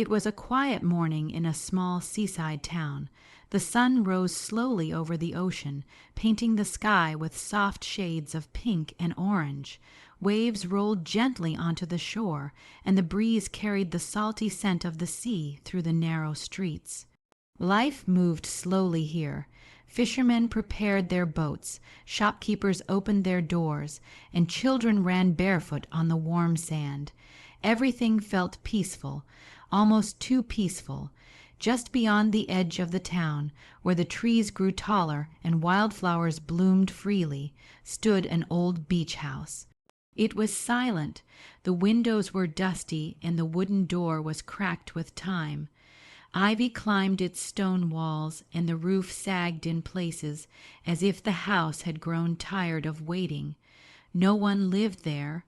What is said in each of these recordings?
It was a quiet morning in a small seaside town. The sun rose slowly over the ocean, painting the sky with soft shades of pink and orange. Waves rolled gently onto the shore, and the breeze carried the salty scent of the sea through the narrow streets. Life moved slowly here. Fishermen prepared their boats, shopkeepers opened their doors, and children ran barefoot on the warm sand. Everything felt peaceful, almost too peaceful. Just beyond the edge of the town, where the trees grew taller and wildflowers bloomed freely, stood an old beach house. It was silent. The windows were dusty, and the wooden door was cracked with time. Ivy climbed its stone walls, and the roof sagged in places, as if the house had grown tired of waiting. No one lived there.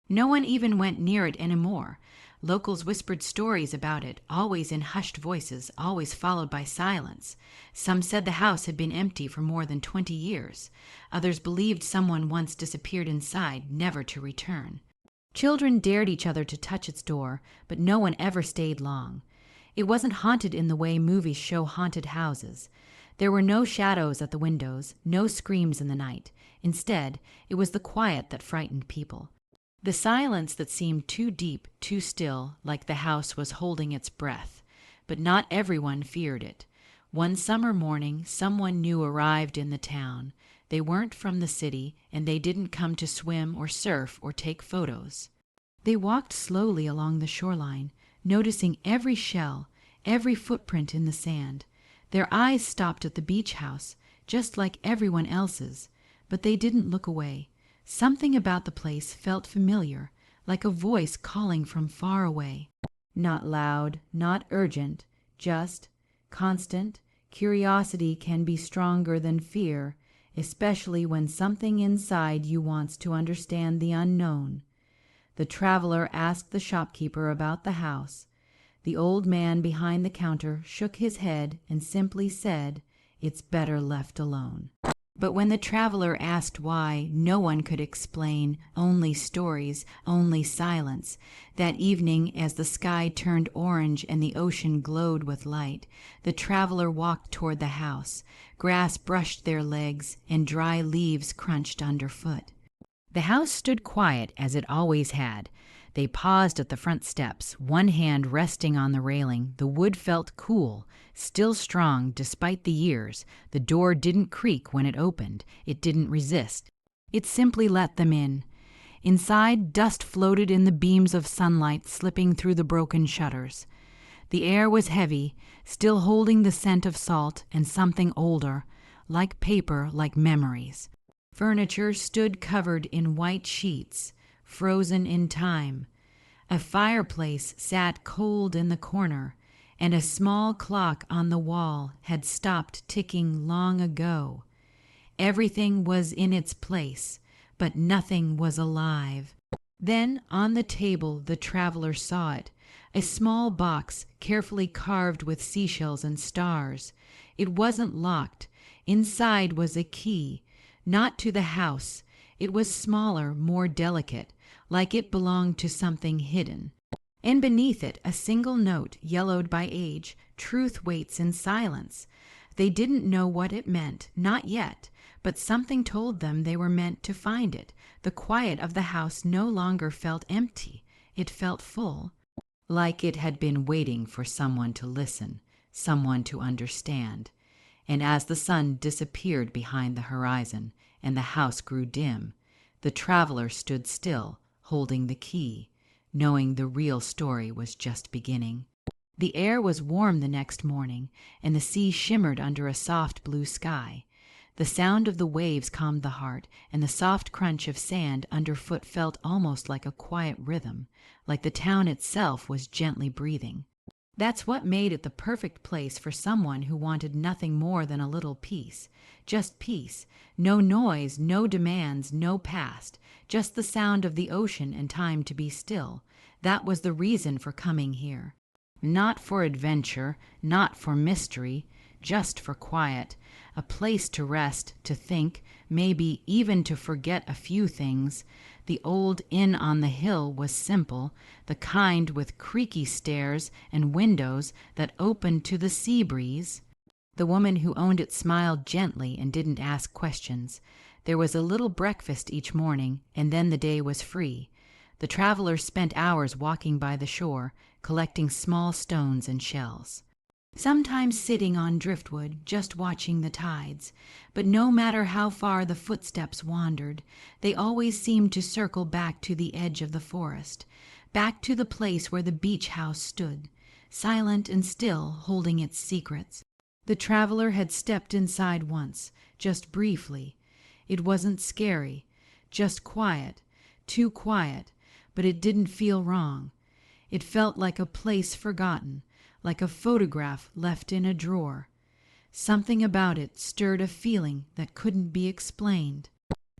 No one even went near it anymore. Locals whispered stories about it, always in hushed voices, always followed by silence. Some said the house had been empty for more than 20 years. Others believed someone once disappeared inside, never to return. Children dared each other to touch its door, but no one ever stayed long. It wasn't haunted in the way movies show haunted houses. There were no shadows at the windows, no screams in the night. Instead, it was the quiet that frightened people. The silence that seemed too deep, too still, like the house was holding its breath. But not everyone feared it. One summer morning, someone new arrived in the town. They weren't from the city, and they didn't come to swim or surf or take photos. They walked slowly along the shoreline, noticing every shell, every footprint in the sand. Their eyes stopped at the beach house, just like everyone else's, but they didn't look away. Something about the place felt familiar, like a voice calling from far away. Not loud, not urgent, just constant. Curiosity can be stronger than fear, especially when something inside you wants to understand the unknown. The traveler asked the shopkeeper about the house. The old man behind the counter shook his head and simply said, "It's better left alone." But when the traveler asked why, no one could explain. Only stories, only silence. That evening, as the sky turned orange and the ocean glowed with light, the traveler walked toward the house. Grass brushed their legs, and dry leaves crunched underfoot. The house stood quiet, as it always had. They paused at the front steps, one hand resting on the railing. The wood felt cool, still strong despite the years. The door didn't creak when it opened. It didn't resist. It simply let them in. Inside, dust floated in the beams of sunlight slipping through the broken shutters. The air was heavy, still holding the scent of salt and something older, like paper, like memories. Furniture stood covered in white sheets, frozen in time. A fireplace sat cold in the corner, and a small clock on the wall had stopped ticking long ago. Everything was in its place, but nothing was alive. Then on the table the traveler saw it, a small box carefully carved with seashells and stars. It wasn't locked. Inside was a key, not to the house. It was smaller, more delicate, like it belonged to something hidden. And beneath it, a single note, yellowed by age, "Truth waits in silence." They didn't know what it meant, not yet, but something told them they were meant to find it. The quiet of the house no longer felt empty. It felt full, like it had been waiting for someone to listen, someone to understand. And as the sun disappeared behind the horizon and the house grew dim, the traveler stood still, holding the key, knowing the real story was just beginning. The air was warm the next morning, and the sea shimmered under a soft blue sky. The sound of the waves calmed the heart, and the soft crunch of sand underfoot felt almost like a quiet rhythm, like the town itself was gently breathing. That's what made it the perfect place for someone who wanted nothing more than a little peace. Just peace. No noise, no demands, no past. Just the sound of the ocean and time to be still. That was the reason for coming here. Not for adventure, not for mystery, just for quiet. A place to rest, to think, maybe even to forget a few things. The old inn on the hill was simple, the kind with creaky stairs and windows that opened to the sea breeze. The woman who owned it smiled gently and didn't ask questions. There was a little breakfast each morning, and then the day was free. The travelers spent hours walking by the shore, collecting small stones and shells. Sometimes sitting on driftwood, just watching the tides. But no matter how far the footsteps wandered, they always seemed to circle back to the edge of the forest, back to the place where the beach house stood, silent and still, holding its secrets. The traveler had stepped inside once, just briefly. It wasn't scary, just quiet, too quiet, but it didn't feel wrong. It felt like a place forgotten, like a photograph left in a drawer. Something about it stirred a feeling that couldn't be explained.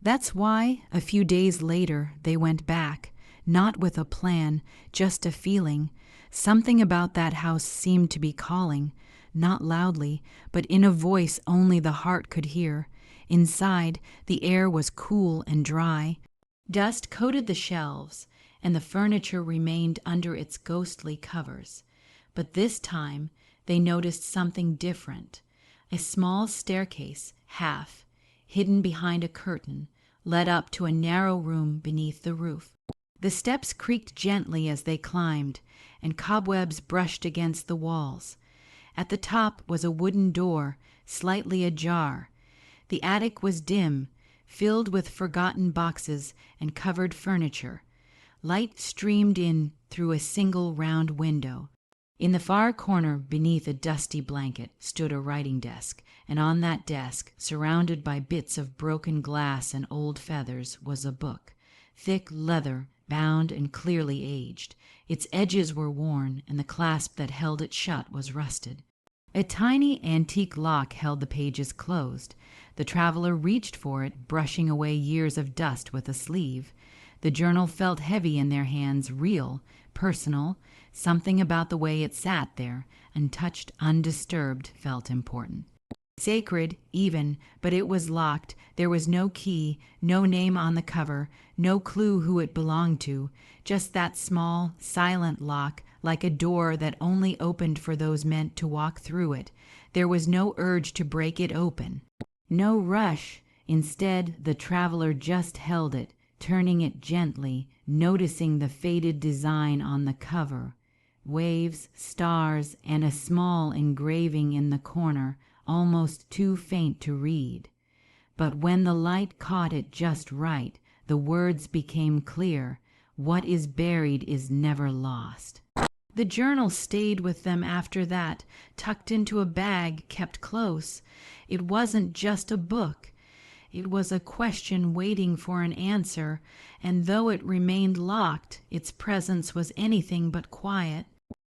That's why, a few days later, they went back, not with a plan, just a feeling. Something about that house seemed to be calling, not loudly, but in a voice only the heart could hear. Inside, the air was cool and dry. Dust coated the shelves, and the furniture remained under its ghostly covers. But this time they noticed something different. A small staircase, half, hidden behind a curtain, led up to a narrow room beneath the roof. The steps creaked gently as they climbed, and cobwebs brushed against the walls. At the top was a wooden door, slightly ajar. The attic was dim, filled with forgotten boxes and covered furniture. Light streamed in through a single round window. In the far corner, beneath a dusty blanket, stood a writing desk, and on that desk, surrounded by bits of broken glass and old feathers, was a book, thick leather, bound and clearly aged. Its edges were worn, and the clasp that held it shut was rusted. A tiny antique lock held the pages closed. The traveler reached for it, brushing away years of dust with a sleeve. The journal felt heavy in their hands, real, personal. Something about the way it sat there, untouched, undisturbed, felt important. Sacred, even, but it was locked. There was no key, no name on the cover, no clue who it belonged to, just that small, silent lock, like a door that only opened for those meant to walk through it. There was no urge to break it open, no rush. Instead, the traveler just held it, turning it gently, noticing the faded design on the cover. Waves, stars, and a small engraving in the corner, almost too faint to read. But when the light caught it just right, the words became clear. What is buried is never lost. The journal stayed with them after that, tucked into a bag kept close. It wasn't just a book. It was a question waiting for an answer, and though it remained locked, its presence was anything but quiet.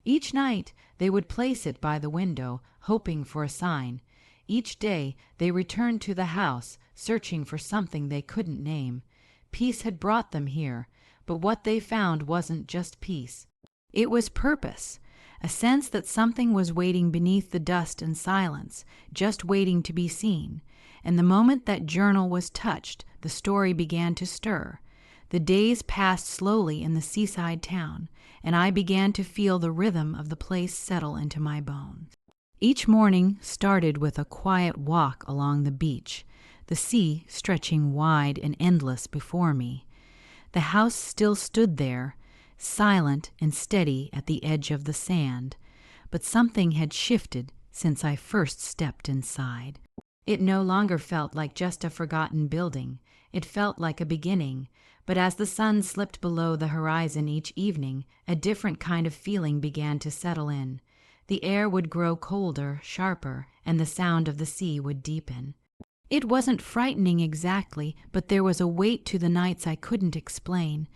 Each night they would place it by the window, hoping for a sign. Each day they returned to the house, searching for something they couldn't name. Peace had brought them here, but what they found wasn't just peace. It was purpose, a sense that something was waiting beneath the dust and silence, just waiting to be seen. And the moment that journal was touched, the story began to stir. The days passed slowly in the seaside town, and I began to feel the rhythm of the place settle into my bones. Each morning started with a quiet walk along the beach, the sea stretching wide and endless before me. The house still stood there, silent and steady at the edge of the sand, but something had shifted since I first stepped inside. It no longer felt like just a forgotten building. It felt like a beginning, but as the sun slipped below the horizon each evening, a different kind of feeling began to settle in. The air would grow colder, sharper, and the sound of the sea would deepen. It wasn't frightening exactly, but there was a weight to the nights I couldn't explain.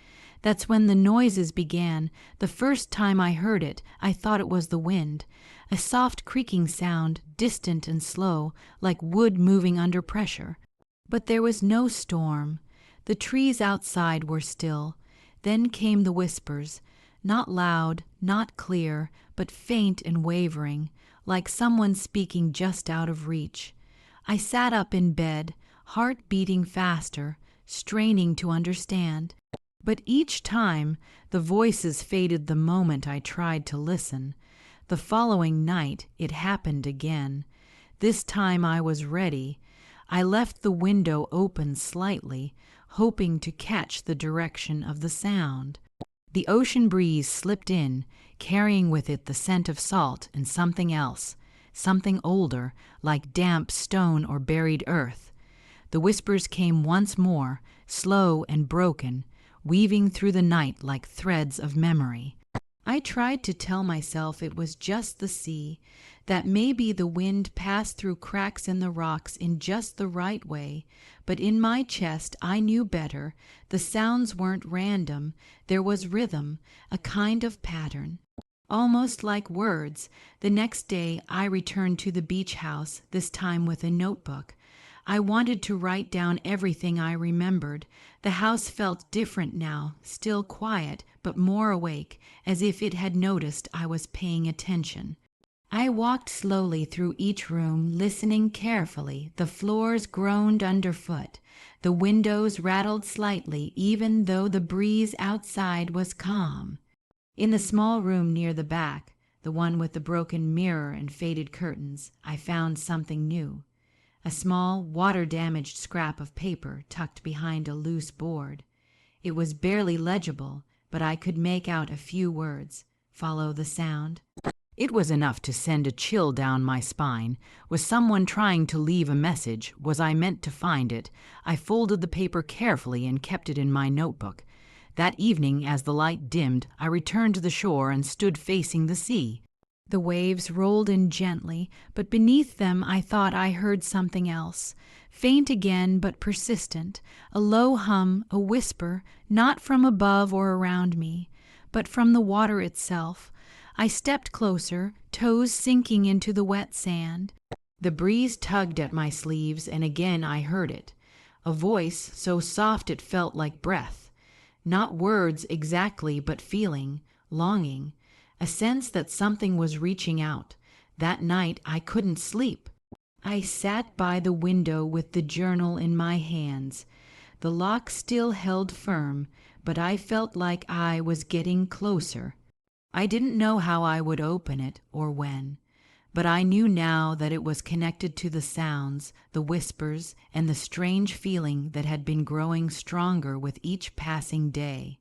That's when the noises began. The first time I heard it, I thought it was the wind. A soft creaking sound, distant and slow, like wood moving under pressure. But there was no storm. The trees outside were still. Then came the whispers, not loud, not clear, but faint and wavering, like someone speaking just out of reach. I sat up in bed, heart beating faster, straining to understand. But each time, the voices faded the moment I tried to listen. The following night, it happened again. This time I was ready. I left the window open slightly, hoping to catch the direction of the sound. The ocean breeze slipped in, carrying with it the scent of salt and something else, something older, like damp stone or buried earth. The whispers came once more, slow and broken, weaving through the night like threads of memory. I tried to tell myself it was just the sea, that maybe the wind passed through cracks in the rocks in just the right way, but in my chest I knew better. The sounds weren't random, there was rhythm, a kind of pattern. Almost like words, the next day I returned to the beach house, this time with a notebook. I wanted to write down everything I remembered. The house felt different now, still quiet, but more awake, as if it had noticed I was paying attention. I walked slowly through each room, listening carefully. The floors groaned underfoot. The windows rattled slightly, even though the breeze outside was calm. In the small room near the back, the one with the broken mirror and faded curtains, I found something new. A small, water-damaged scrap of paper tucked behind a loose board. It was barely legible, but I could make out a few words. Follow the sound. It was enough to send a chill down my spine. Was someone trying to leave a message? Was I meant to find it? I folded the paper carefully and kept it in my notebook. That evening, as the light dimmed, I returned to the shore and stood facing the sea. The waves rolled in gently, but beneath them I thought I heard something else. Faint again, but persistent. A low hum, a whisper, not from above or around me, but from the water itself. I stepped closer, toes sinking into the wet sand. The breeze tugged at my sleeves, and again I heard it. A voice so soft it felt like breath. Not words exactly, but feeling, longing. A sense that something was reaching out. That night I couldn't sleep. I sat by the window with the journal in my hands. The lock still held firm, but I felt like I was getting closer. I didn't know how I would open it or when, but I knew now that it was connected to the sounds, the whispers, and the strange feeling that had been growing stronger with each passing day.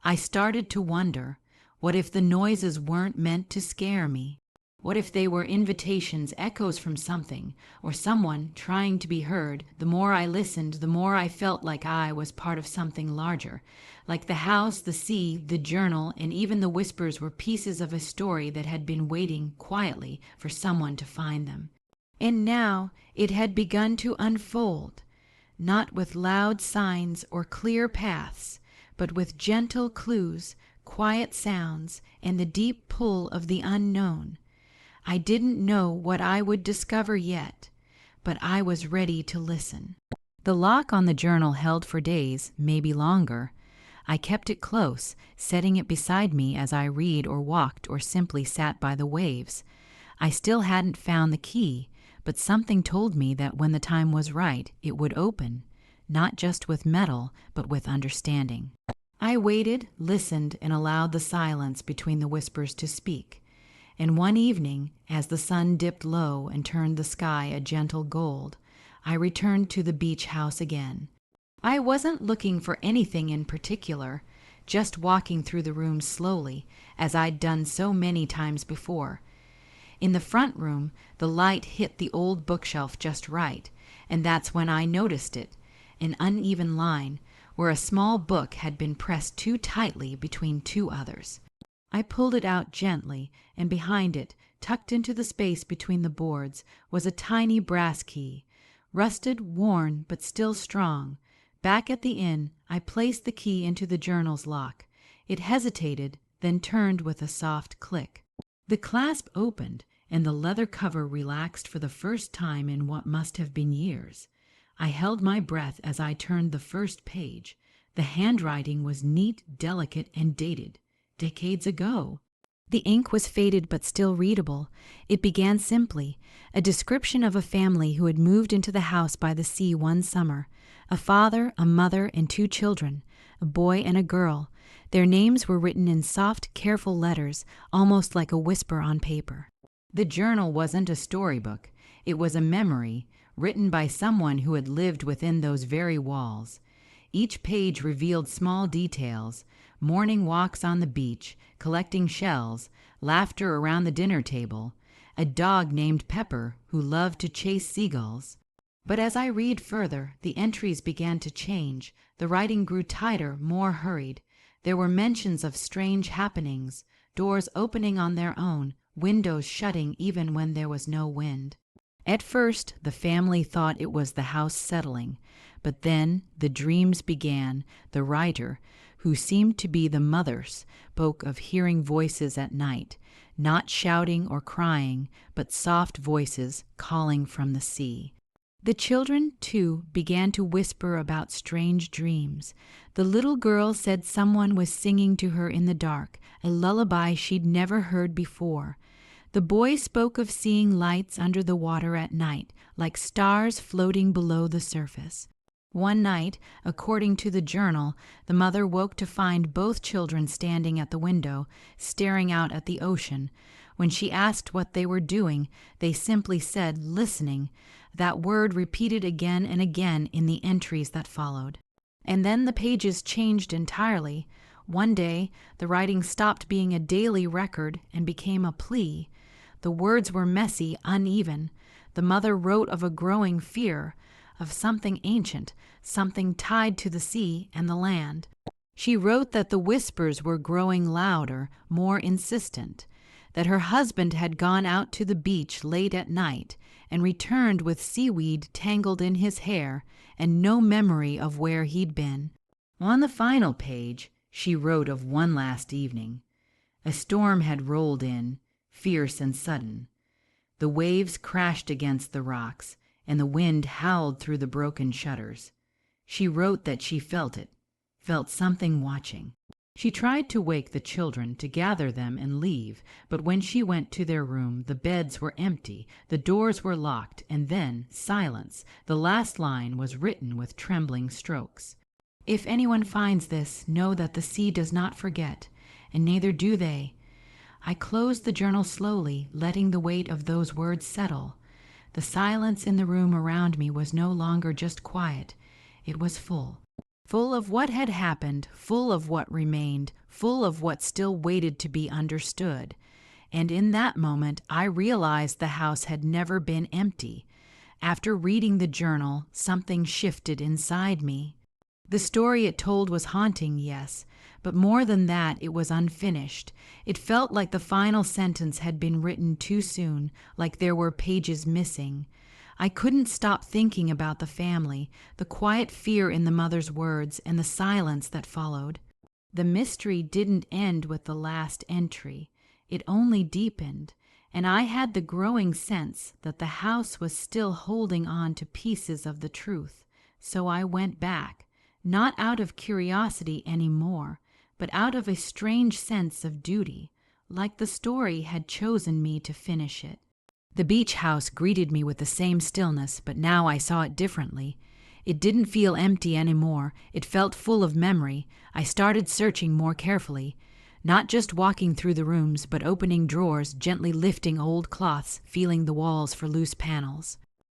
I started to wonder, what if the noises weren't meant to scare me? What if they were invitations, echoes from something, or someone trying to be heard? The more I listened, the more I felt like I was part of something larger. Like the house, the sea, the journal, and even the whispers were pieces of a story that had been waiting quietly for someone to find them. And now it had begun to unfold, not with loud signs or clear paths, but with gentle clues, quiet sounds, and the deep pull of the unknown. I didn't know what I would discover yet, but I was ready to listen. The lock on the journal held for days, maybe longer. I kept it close, setting it beside me as I read or walked or simply sat by the waves. I still hadn't found the key, but something told me that when the time was right, it would open, not just with metal, but with understanding. I waited, listened, and allowed the silence between the whispers to speak. And one evening, as the sun dipped low and turned the sky a gentle gold, I returned to the beach house again. I wasn't looking for anything in particular, just walking through the room slowly, as I'd done so many times before. In the front room, the light hit the old bookshelf just right, and that's when I noticed it, an uneven line, where a small book had been pressed too tightly between two others. I pulled it out gently, and behind it, tucked into the space between the boards, was a tiny brass key, rusted, worn, but still strong. Back at the inn, I placed the key into the journal's lock. It hesitated, then turned with a soft click. The clasp opened, and the leather cover relaxed for the first time in what must have been years. I held my breath as I turned the first page. The handwriting was neat, delicate, and dated. Decades ago. The ink was faded but still readable. It began simply, a description of a family who had moved into the house by the sea one summer. A father, a mother, and 2 children. a boy and a girl. Their names were written in soft, careful letters, almost like a whisper on paper. The journal wasn't a storybook. It was a memory, written by someone who had lived within those very walls. Each page revealed small details: morning walks on the beach, collecting shells, laughter around the dinner table, a dog named Pepper who loved to chase seagulls. But as I read further, the entries began to change. The writing grew tighter, more hurried. There were mentions of strange happenings, doors opening on their own, windows shutting even when there was no wind. At first, the family thought it was the house settling, but then the dreams began. The writer, who seemed to be the mother, spoke of hearing voices at night, not shouting or crying, but soft voices calling from the sea. The children, too, began to whisper about strange dreams. The little girl said someone was singing to her in the dark, a lullaby she'd never heard before. The boy spoke of seeing lights under the water at night, like stars floating below the surface. One night, according to the journal, the mother woke to find both children standing at the window, staring out at the ocean. When she asked what they were doing, they simply said, "listening," that word repeated again and again in the entries that followed. And then the pages changed entirely. One day, the writing stopped being a daily record and became a plea. The words were messy, uneven. The mother wrote of a growing fear, of something ancient, something tied to the sea and the land. She wrote that the whispers were growing louder, more insistent, that her husband had gone out to the beach late at night and returned with seaweed tangled in his hair and no memory of where he'd been. On the final page, she wrote of one last evening. A storm had rolled in, fierce and sudden. The waves crashed against the rocks, and the wind howled through the broken shutters. She wrote that she felt it, felt something watching. She tried to wake the children, to gather them and leave, but when she went to their room, the beds were empty, the doors were locked, and then silence. The last line was written with trembling strokes. "If anyone finds this, know that the sea does not forget, and neither do they." I closed the journal slowly, letting the weight of those words settle. The silence in the room around me was no longer just quiet. It was full. Full of what had happened, full of what remained, full of what still waited to be understood. And in that moment, I realized the house had never been empty. After reading the journal, something shifted inside me. The story it told was haunting, yes, but more than that, it was unfinished. It felt like the final sentence had been written too soon, like there were pages missing. I couldn't stop thinking about the family, the quiet fear in the mother's words, and the silence that followed. The mystery didn't end with the last entry. It only deepened, and I had the growing sense that the house was still holding on to pieces of the truth. So I went back, not out of curiosity anymore, but out of a strange sense of duty, like the story had chosen me to finish it. The beach house greeted me with the same stillness, but now I saw it differently. It didn't feel empty anymore. It felt full of memory. I started searching more carefully, not just walking through the rooms, but opening drawers, gently lifting old cloths, feeling the walls for loose panels.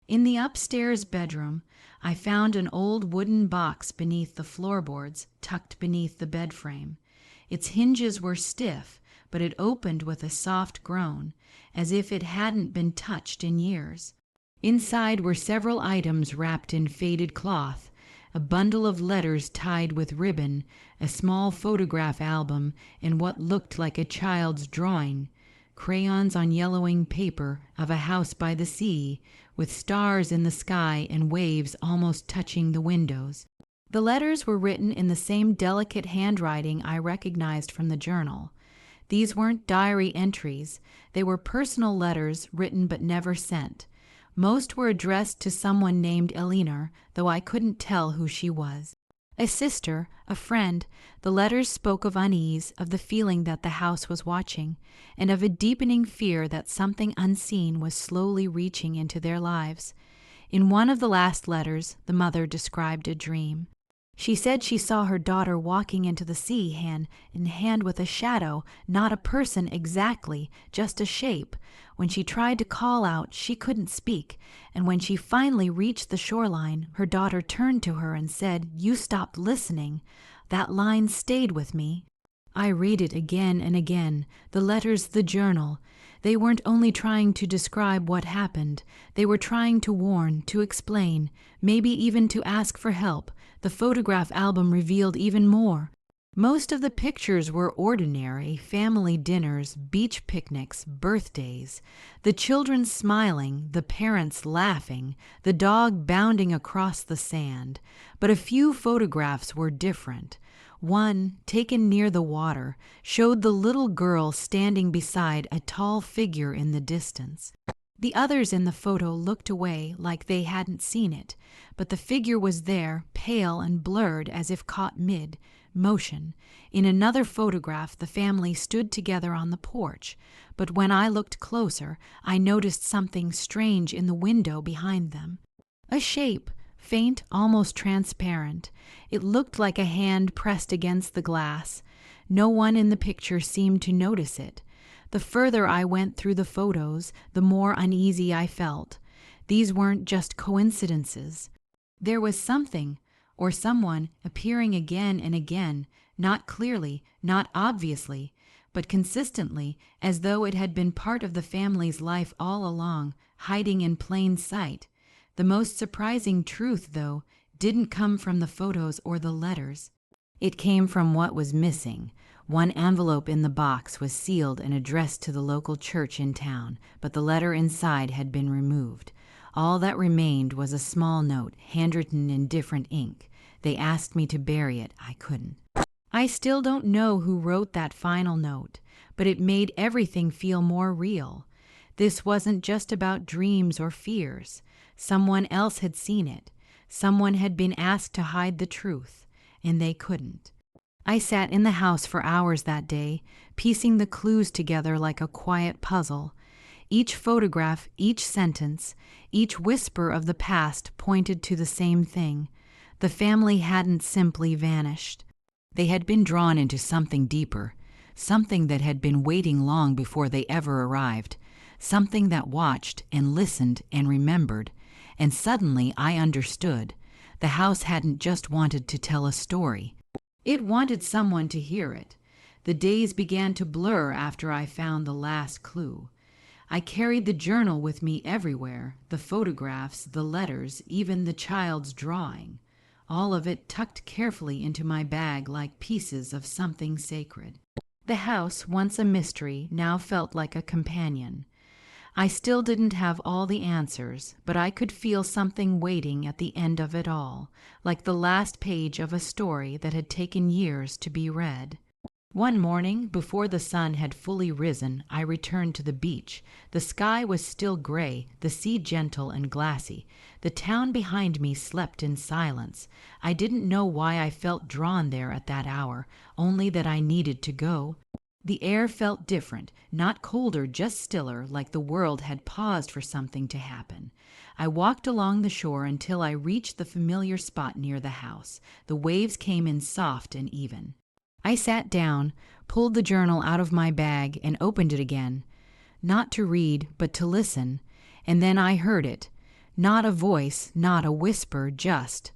In the upstairs bedroom, I found an old wooden box beneath the floorboards, tucked beneath the bed frame. Its hinges were stiff, but it opened with a soft groan, as if it hadn't been touched in years. Inside were several items wrapped in faded cloth, a bundle of letters tied with ribbon, a small photograph album, and what looked like a child's drawing, crayons on yellowing paper of a house by the sea, with stars in the sky and waves almost touching the windows. The letters were written in the same delicate handwriting I recognized from the journal. These weren't diary entries. They were personal letters written but never sent. Most were addressed to someone named Elinor, though I couldn't tell who she was. A sister, a friend. The letters spoke of unease, of the feeling that the house was watching, and of a deepening fear that something unseen was slowly reaching into their lives. In one of the last letters, the mother described a dream. She said she saw her daughter walking into the sea hand in hand with a shadow, not a person exactly, just a shape. When she tried to call out, she couldn't speak, and when she finally reached the shoreline, her daughter turned to her and said, "You stopped listening." That line stayed with me. I read it again and again, the letters, the journal. They weren't only trying to describe what happened. They were trying to warn, to explain, maybe even to ask for help. The photograph album revealed even more. Most of the pictures were ordinary family dinners, beach picnics, birthdays. The children smiling, the parents laughing, the dog bounding across the sand. But a few photographs were different. One, taken near the water, showed the little girl standing beside a tall figure in the distance. The others in the photo looked away like they hadn't seen it, but the figure was there, pale and blurred as if caught mid-motion. In another photograph, the family stood together on the porch, but when I looked closer, I noticed something strange in the window behind them. A shape, faint, almost transparent. It looked like a hand pressed against the glass. No one in the picture seemed to notice it. The further I went through the photos, the more uneasy I felt. These weren't just coincidences. There was something, or someone, appearing again and again, not clearly, not obviously, but consistently, as though it had been part of the family's life all along, hiding in plain sight. The most surprising truth, though, didn't come from the photos or the letters. It came from what was missing. One envelope in the box was sealed and addressed to the local church in town, but the letter inside had been removed. All that remained was a small note, handwritten in different ink. They asked me to bury it. I couldn't. I still don't know who wrote that final note, but it made everything feel more real. This wasn't just about dreams or fears. Someone else had seen it. Someone had been asked to hide the truth, and they couldn't. I sat in the house for hours that day, piecing the clues together like a quiet puzzle. Each photograph, each sentence, each whisper of the past pointed to the same thing. The family hadn't simply vanished. They had been drawn into something deeper, something that had been waiting long before they ever arrived, something that watched and listened and remembered. And suddenly I understood. The house hadn't just wanted to tell a story. It wanted someone to hear it. The days began to blur after I found the last clue. I carried the journal with me everywhere, the photographs, the letters, even the child's drawing. All of it tucked carefully into my bag like pieces of something sacred. The house, once a mystery, now felt like a companion. I still didn't have all the answers, but I could feel something waiting at the end of it all, like the last page of a story that had taken years to be read. One morning, before the sun had fully risen, I returned to the beach. The sky was still gray, the sea gentle and glassy. The town behind me slept in silence. I didn't know why I felt drawn there at that hour, only that I needed to go. The air felt different, not colder, just stiller, like the world had paused for something to happen. I walked along the shore until I reached the familiar spot near the house. The waves came in soft and even. I sat down, pulled the journal out of my bag, and opened it again. Not to read, but to listen. And then I heard it. Not a voice, not a whisper, just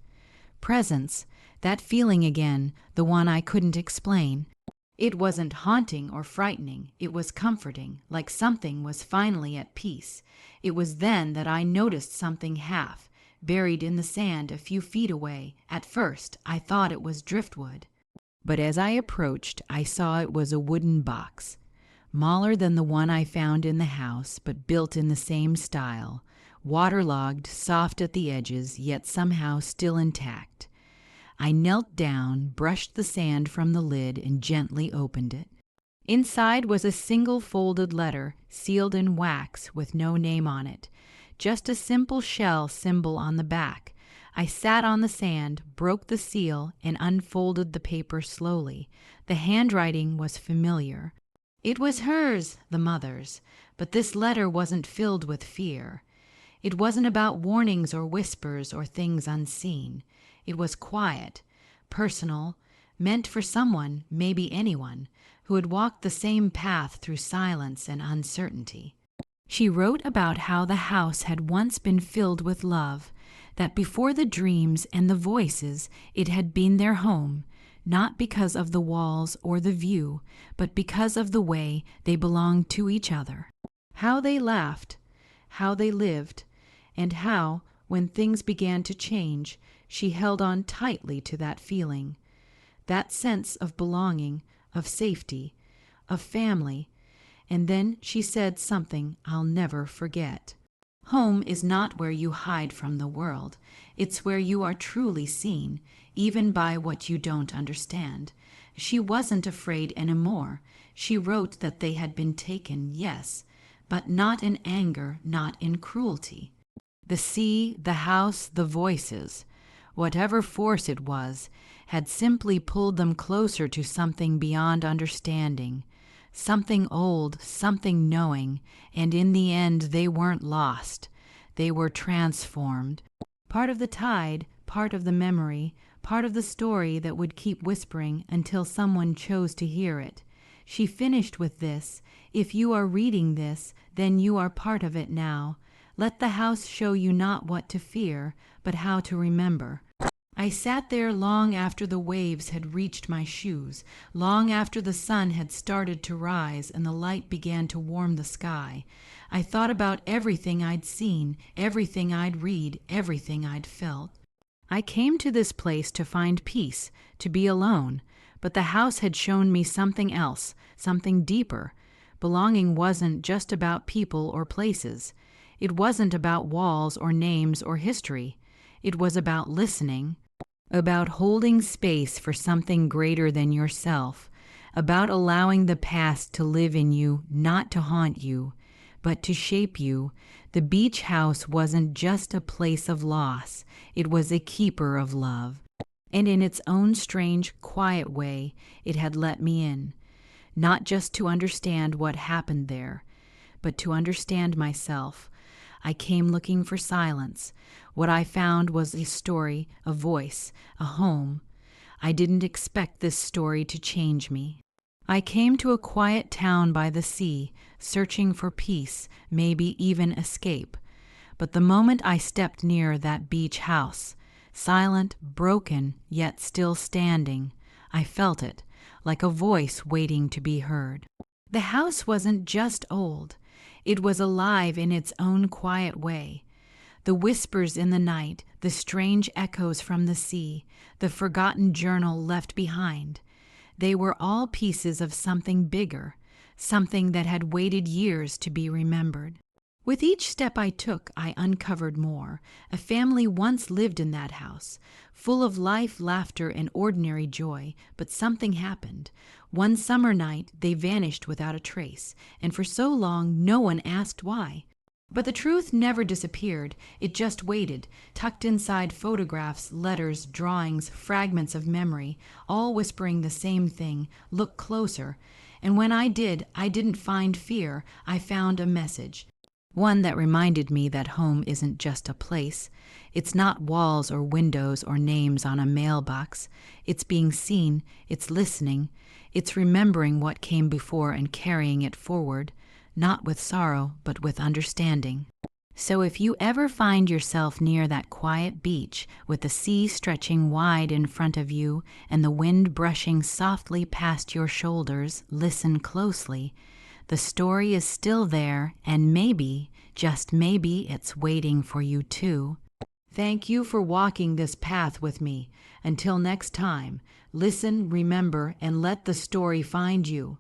presence. That feeling again, the one I couldn't explain. It wasn't haunting or frightening. It was comforting, like something was finally at peace. It was then that I noticed something half, buried in the sand a few feet away. At first, I thought it was driftwood. But as I approached, I saw it was a wooden box, smaller than the one I found in the house, but built in the same style, waterlogged, soft at the edges, yet somehow still intact. I knelt down, brushed the sand from the lid, and gently opened it. Inside was a single folded letter, sealed in wax with no name on it, just a simple shell symbol on the back. I sat on the sand, broke the seal, and unfolded the paper slowly. The handwriting was familiar. It was hers, the mother's, but this letter wasn't filled with fear. It wasn't about warnings or whispers or things unseen. It was quiet, personal, meant for someone, maybe anyone, who had walked the same path through silence and uncertainty. She wrote about how the house had once been filled with love, that before the dreams and the voices it had been their home, not because of the walls or the view, but because of the way they belonged to each other. How they laughed, how they lived, and how, when things began to change, she held on tightly to that feeling, that sense of belonging, of safety, of family. And then she said something I'll never forget. Home is not where you hide from the world. It's where you are truly seen, even by what you don't understand. She wasn't afraid anymore. She wrote that they had been taken, yes, but not in anger, not in cruelty. The sea, the house, the voices, whatever force it was, had simply pulled them closer to something beyond understanding, something old, something knowing, and in the end they weren't lost. They were transformed. Part of the tide, part of the memory, part of the story that would keep whispering until someone chose to hear it. She finished with this: if you are reading this, then you are part of it now. Let the house show you not what to fear, but how to remember. I sat there long after the waves had reached my shoes, long after the sun had started to rise and the light began to warm the sky. I thought about everything I'd seen, everything I'd read, everything I'd felt. I came to this place to find peace, to be alone, but the house had shown me something else, something deeper. Belonging wasn't just about people or places. It wasn't about walls or names or history. It was about listening, about holding space for something greater than yourself, about allowing the past to live in you, not to haunt you, but to shape you. The beach house wasn't just a place of loss. It was a keeper of love. And in its own strange, quiet way, it had let me in, not just to understand what happened there, but to understand myself. I came looking for silence. What I found was a story, a voice, a home. I didn't expect this story to change me. I came to a quiet town by the sea, searching for peace, maybe even escape. But the moment I stepped near that beach house, silent, broken, yet still standing, I felt it, like a voice waiting to be heard. The house wasn't just old. It was alive in its own quiet way. The whispers in the night, the strange echoes from the sea, the forgotten journal left behind, they were all pieces of something bigger, something that had waited years to be remembered. With each step I took, I uncovered more. A family once lived in that house, full of life, laughter, and ordinary joy, but something happened. One summer night, they vanished without a trace, and for so long no one asked why. But the truth never disappeared. It just waited, tucked inside photographs, letters, drawings, fragments of memory, all whispering the same thing: look closer. And when I did, I didn't find fear. I found a message. One that reminded me that home isn't just a place. It's not walls or windows or names on a mailbox. It's being seen, it's listening, it's remembering what came before and carrying it forward, not with sorrow, but with understanding. So if you ever find yourself near that quiet beach with the sea stretching wide in front of you and the wind brushing softly past your shoulders, listen closely. The story is still there, and maybe, just maybe, it's waiting for you too. Thank you for walking this path with me. Until next time, listen, remember, and let the story find you.